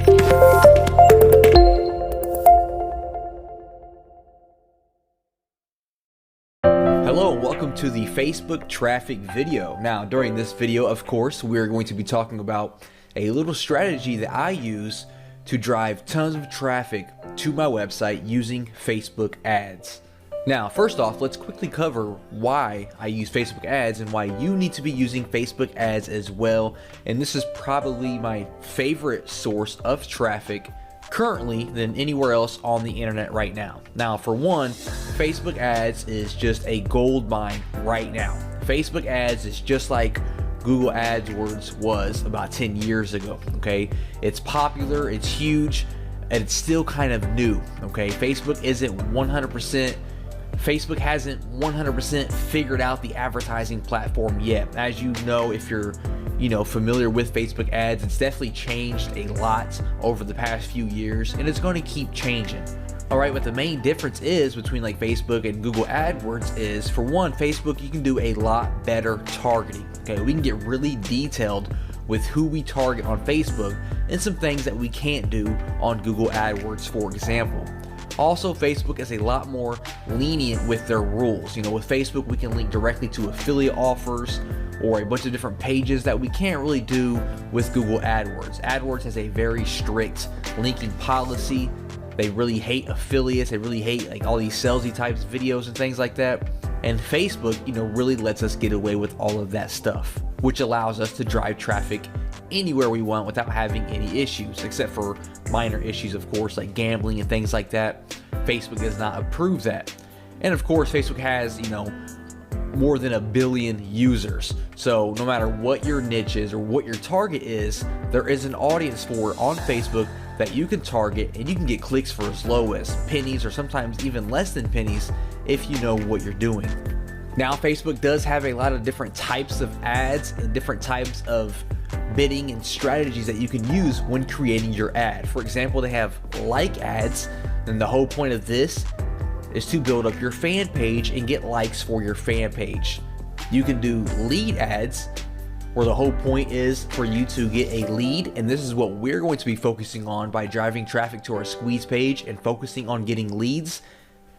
Hello and welcome to the Facebook traffic video. Now, during this video, of course, we're going to be talking about a little strategy that I use to drive tons of traffic to my website using Facebook ads. Now, first off, let's quickly cover why I use Facebook ads and why you need to be using Facebook ads as well. And this is probably my favorite source of traffic currently than anywhere else on the internet right now. Now, for one, Facebook ads is just a gold mine right now. Facebook ads is just like Google AdWords was about 10 years ago, okay? It's popular, it's huge, and it's still kind of new, okay? Facebook hasn't 100% figured out the advertising platform yet. As you know, if you're familiar with Facebook ads, it's definitely changed a lot over the past few years, and it's going to keep changing. All right, what the main difference is between like Facebook and Google AdWords is, for one, Facebook, you can do a lot better targeting. Okay, we can get really detailed with who we target on Facebook and some things that we can't do on Google AdWords, for example. Also, Facebook is a lot more lenient with their rules. With Facebook, we can link directly to affiliate offers or a bunch of different pages that we can't really do with Google AdWords. AdWords has a very strict linking policy. They really hate affiliates. They really hate like all these salesy types videos and things like that. And Facebook, really lets us get away with all of that stuff, which allows us to drive traffic anywhere we want without having any issues, except for minor issues, of course, like gambling and things like that. Facebook does not approve that. And of course, Facebook has, more than 1 billion users. So no matter what your niche is or what your target is, there is an audience for it on Facebook that you can target, and you can get clicks for as low as pennies or sometimes even less than pennies if you know what you're doing. Now, Facebook does have a lot of different types of ads and different types of bidding and strategies that you can use when creating your ad. For example, they have like ads, and the whole point of this is to build up your fan page and get likes for your fan page. You can do lead ads, where the whole point is for you to get a lead, and this is what we're going to be focusing on by driving traffic to our squeeze page and focusing on getting leads.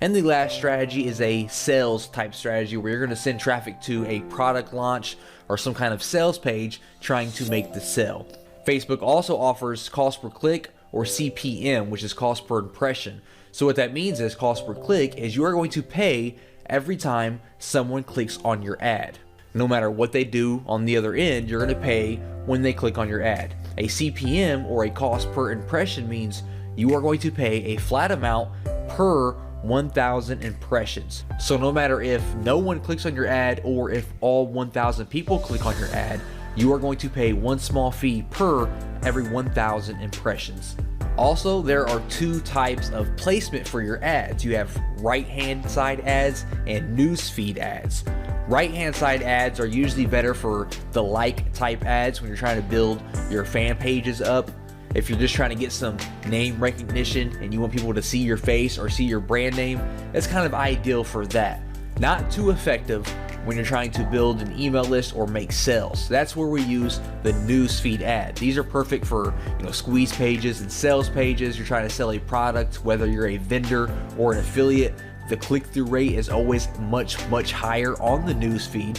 And the last strategy is a sales type strategy, where you're going to send traffic to a product launch or some kind of sales page trying to make the sale. Facebook also offers cost per click, or CPM, which is cost per impression. So what that means is, cost per click is you are going to pay every time someone clicks on your ad. No matter what they do on the other end, you're going to pay when they click on your ad. A CPM, or a cost per impression, means you are going to pay a flat amount per 1,000 impressions. So no matter if no one clicks on your ad or if all 1,000 people click on your ad, you are going to pay one small fee per every 1,000 impressions. Also, there are two types of placement for your ads. You have right-hand side ads and newsfeed ads. Right-hand side ads are usually better for the like type ads when you're trying to build your fan pages up. If you're just trying to get some name recognition and you want people to see your face or see your brand name, that's kind of ideal for that. Not too effective when you're trying to build an email list or make sales. That's where we use the newsfeed ad. These are perfect for squeeze pages and sales pages. You're trying to sell a product, whether you're a vendor or an affiliate. The click-through rate is always much higher on the newsfeed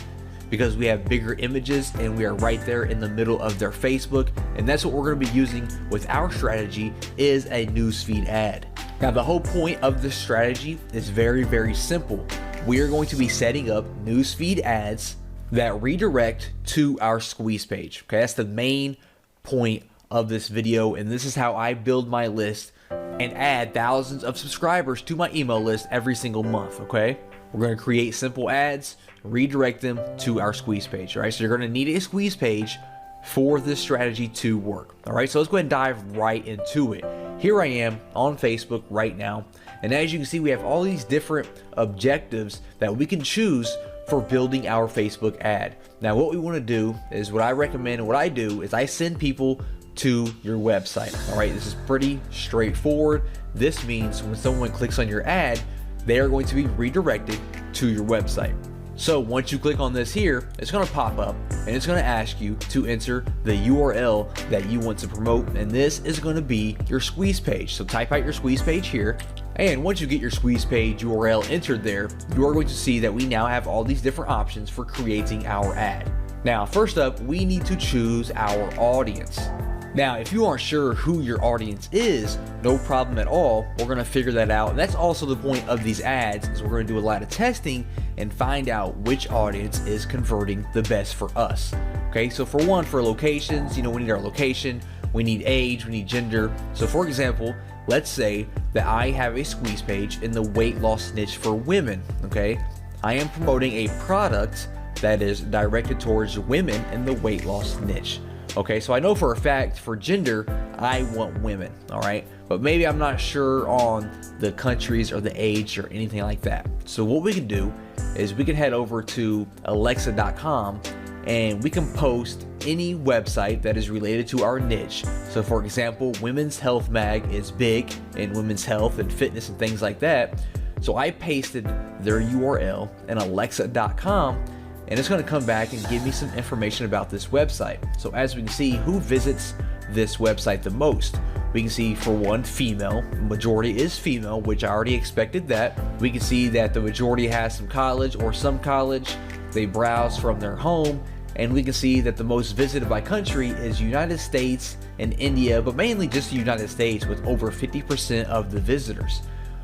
because we have bigger images and we are right there in the middle of their Facebook. And that's what we're going to be using with our strategy, is a newsfeed ad. Now, the whole point of this strategy is very simple. We are going to be setting up newsfeed ads that redirect to our squeeze page. Okay, that's the main point of this video, and this is how I build my list and add thousands of subscribers to my email list every single month. Okay, we're going to create simple ads, redirect them to our squeeze page. All right, so you're going to need a squeeze page for this strategy to work. All right, so let's go ahead and dive right into it. Here I am on Facebook right now, and as you can see, we have all these different objectives that we can choose for building our Facebook ad. Now, what we want to do is, what I recommend and what I do is I send people to your website. All right, this is pretty straightforward. This means when someone clicks on your ad, they are going to be redirected to your website. So once you click on this here, it's going to pop up and it's going to ask you to enter the URL that you want to promote, and this is going to be your squeeze page. So type out your squeeze page here, and once you get your squeeze page URL entered there, you are going to see that we now have all these different options for creating our ad. Now first up, we need to choose our audience. Now, if you aren't sure who your audience is, no problem at all. We're going to figure that out. And that's also the point of these ads, is we're going to do a lot of testing and find out which audience is converting the best for us. Okay, so for one, for locations, we need our location, we need age, we need gender. So for example, let's say that I have a squeeze page in the weight loss niche for women. Okay, I am promoting a product that is directed towards women in the weight loss niche. Okay, so I know for a fact for gender, I want women, all right? But maybe I'm not sure on the countries or the age or anything like that. So what we can do is we can head over to alexa.com and we can post any website that is related to our niche. So for example, Women's Health Mag is big in women's health and fitness and things like that. So I pasted their URL in alexa.com, and it's going to come back and give me some information about this website. So as we can see, who visits this website the most? We can see for one, female, majority is female, which I already expected that. We can see that the majority has some college or some college. They browse from their home, and we can see that the most visited by country is United States and India, but mainly just the United States with over 50% of the visitors.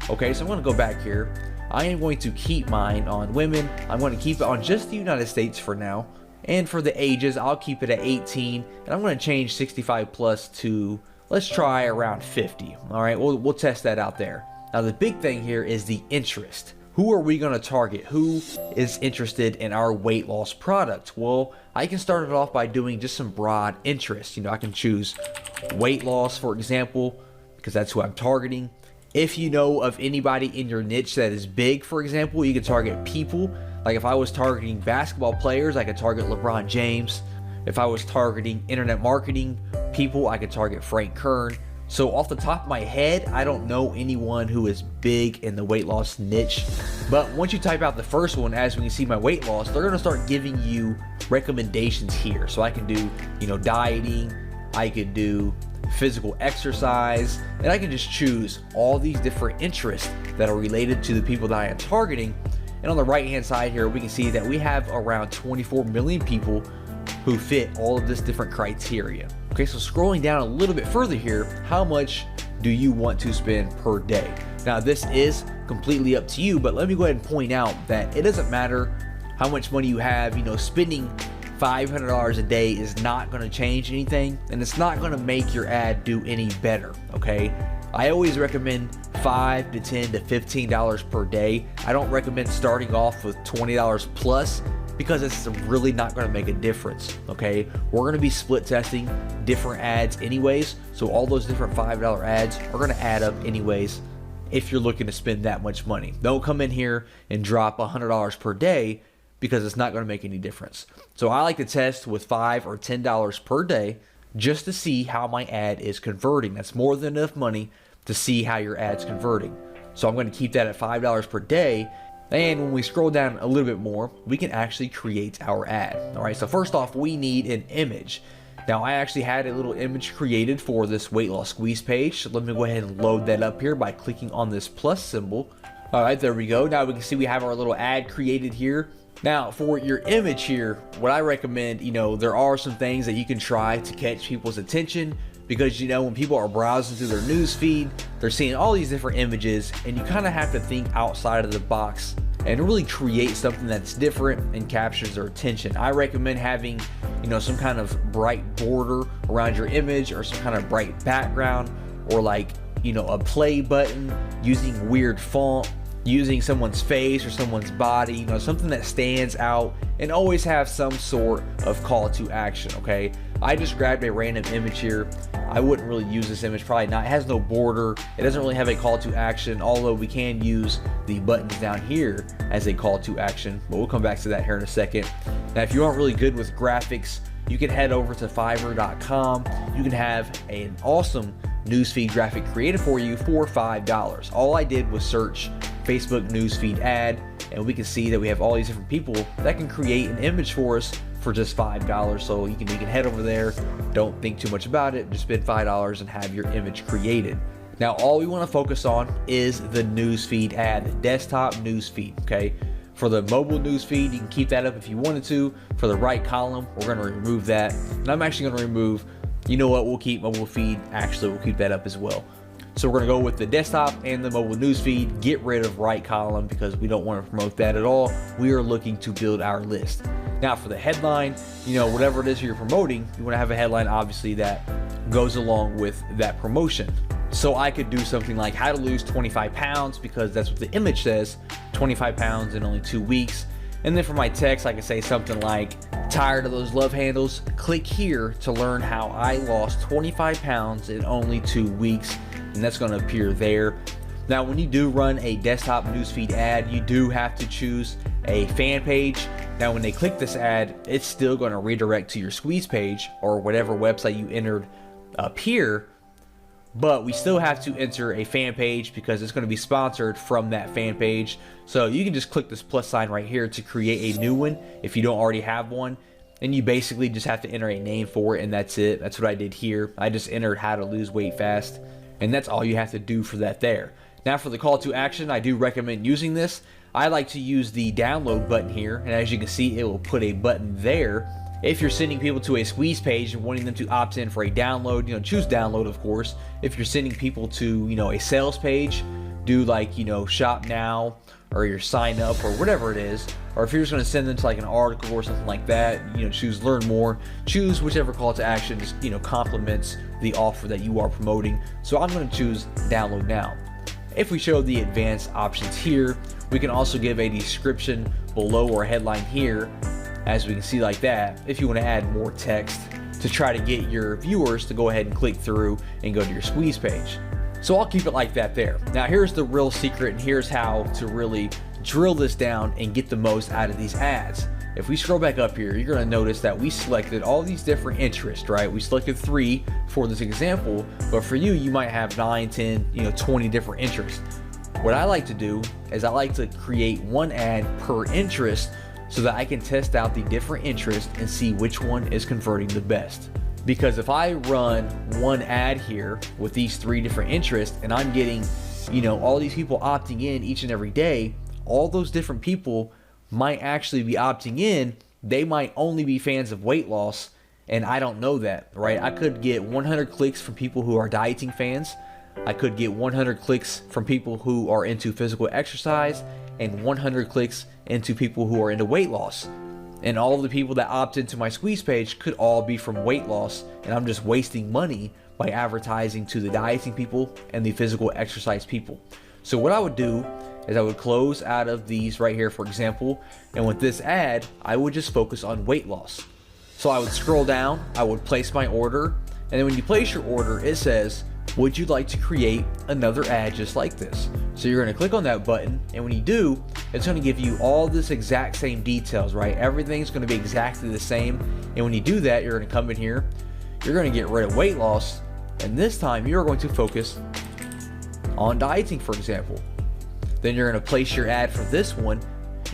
Okay, so I'm going to go back here. I am going to keep mine on women. I'm going to keep it on just the United States for now. And for the ages, I'll keep it at 18. And I'm going to change 65 plus to, let's try around 50. All right, we'll test that out there. Now the big thing here is the interest. Who are we going to target? Who is interested in our weight loss product? Well, I can start it off by doing just some broad interest. I can choose weight loss, for example, because that's who I'm targeting. If you know of anybody in your niche that is big, for example, you can target people. Like if I was targeting basketball players, I could target LeBron James. If I was targeting internet marketing people, I could target Frank Kern. So off the top of my head, I don't know anyone who is big in the weight loss niche. But once you type out the first one, as we can see my weight loss, they're going to start giving you recommendations here. So I can do, dieting, I could do physical exercise, and I can just choose all these different interests that are related to the people that I am targeting. And on the right hand side here, we can see that we have around 24 million people who fit all of this different criteria. Okay, so scrolling down a little bit further here, how much do you want to spend per day? Now this is completely up to you, but let me go ahead and point out that it doesn't matter how much money you have. Spending $500 a day is not going to change anything, and it's not going to make your ad do any better. Okay, I always recommend $5 to $10 to $15 per day. I don't recommend starting off with $20 plus, because it's really not going to make a difference. Okay, we're going to be split testing different ads anyways, so all those different $5 ads are going to add up anyways. If you're looking to spend that much money, don't come in here and drop $100 per day, because it's not going to make any difference. So I like to test with $5 or $10 per day just to see how my ad is converting. That's more than enough money to see how your ad's converting. So I'm going to keep that at $5 per day. And when we scroll down a little bit more, we can actually create our ad. All right, so first off, we need an image. Now I actually had a little image created for this weight loss squeeze page. So let me go ahead and load that up here by clicking on this plus symbol. All right, there we go. Now we can see we have our little ad created here. Now for your image here, what I recommend, there are some things that you can try to catch people's attention, because when people are browsing through their news feed, they're seeing all these different images, and you kind of have to think outside of the box and really create something that's different and captures their attention. I recommend having, some kind of bright border around your image, or some kind of bright background, or like, a play button, using weird font, using someone's face or someone's body, something that stands out, and always have some sort of call to action. Okay, I just grabbed a random image here. I wouldn't really use this image, probably not. It has no border. It doesn't really have a call to action, although we can use the buttons down here as a call to action, but we'll come back to that here in a second. Now, if you aren't really good with graphics, you can head over to Fiverr.com. You can have an awesome newsfeed graphic created for you for $5. All I did was search Facebook newsfeed ad, and we can see that we have all these different people that can create an image for us for just $5. So you can head over there, don't think too much about it, just spend $5 and have your image created. Now all we want to focus on is the newsfeed ad, the desktop newsfeed, okay? For the mobile newsfeed, you can keep that up if you wanted to. For the right column, we're going to remove that. And I'm actually going to remove, you know what, we'll keep mobile feed. Actually, we'll keep that up as well. So we're going to go with the desktop and the mobile newsfeed, get rid of right column because we don't want to promote that at all. We are looking to build our list. Now for the headline, you know, whatever it is you're promoting, you want to have a headline obviously that goes along with that promotion. So I could do something like how to lose 25 pounds because that's what the image says, 25 pounds in only 2 weeks. And then for my text, I could say something like, tired of those love handles? Click here to learn how I lost 25 pounds in only 2 weeks. And that's going to appear there. Now, when you do run a desktop newsfeed ad, you do have to choose a fan page. Now, when they click this ad, it's still going to redirect to your squeeze page or whatever website you entered up here. But we still have to enter a fan page because it's going to be sponsored from that fan page. So you can just click this plus sign right here to create a new one if you don't already have one. And you basically just have to enter a name for it, and that's it. That's what I did here. I just entered how to lose weight fast, and that's all you have to do for that there. Now for the call to action, I do recommend using this. I like to use the download button here, and as you can see, it will put a button there. If you're sending people to a squeeze page and wanting them to opt in for a download, you know, choose download, of course. If you're sending people to, you know, a sales page, do like, you know, shop now or your sign up or whatever it is. Or if you're just going to send them to like an article or something like that, you know, choose learn more, choose whichever call to action just, you know, complements the offer that you are promoting. So I'm going to choose download now. If we show the advanced options here, we can also give a description below or a headline here, as we can see like that, if you want to add more text to try to get your viewers to go ahead and click through and go to your squeeze page. So I'll keep it like that there. Now here's the real secret, and here's how to really drill this down and get the most out of these ads. If we scroll back up here, you're going to notice that we selected all these different interests, right? We selected 3 for this example, but for you, you might have 9, 10, you know, 20 different interests. What I like to do is I like to create one ad per interest so that I can test out the different interests and see which one is converting the best. Because if I run one ad here with these 3 different interests and I'm getting, you know, all these people opting in each and every day, all those different people might actually be opting in. They might only be fans of weight loss, and I don't know that, right? I could get 100 clicks from people who are dieting fans. I could get 100 clicks from people who are into physical exercise and 100 clicks into people who are into weight loss. And all of the people that opt into my squeeze page could all be from weight loss, and I'm just wasting money by advertising to the dieting people and the physical exercise people. So what I would do is I would close out of these right here, for example, and with this ad, I would just focus on weight loss. So I would scroll down, I would place my order, and then when you place your order, it says, would you like to create another ad just like this? So you're going to click on that button, and when you do, it's going to give you all this exact same details, right? Everything's going to be exactly the same. And when you do that, you're going to come in here, you're going to get rid of weight loss, and this time you're going to focus on dieting, for example. Then you're going to place your ad for this one.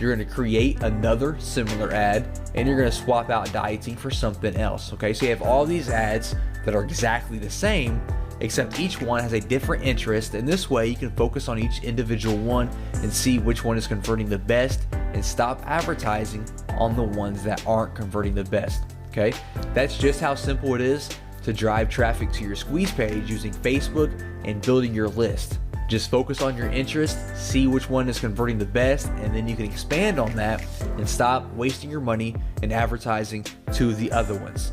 You're going to create another similar ad, and you're going to swap out dieting for something else. Okay, so you have all these ads that are exactly the same, except each one has a different interest, and this way you can focus on each individual one and see which one is converting the best and stop advertising on the ones that aren't converting the best. Okay, that's just how simple it is to drive traffic to your squeeze page using Facebook and building your list. Just focus on your interest, see which one is converting the best, and then you can expand on that and stop wasting your money and advertising to the other ones.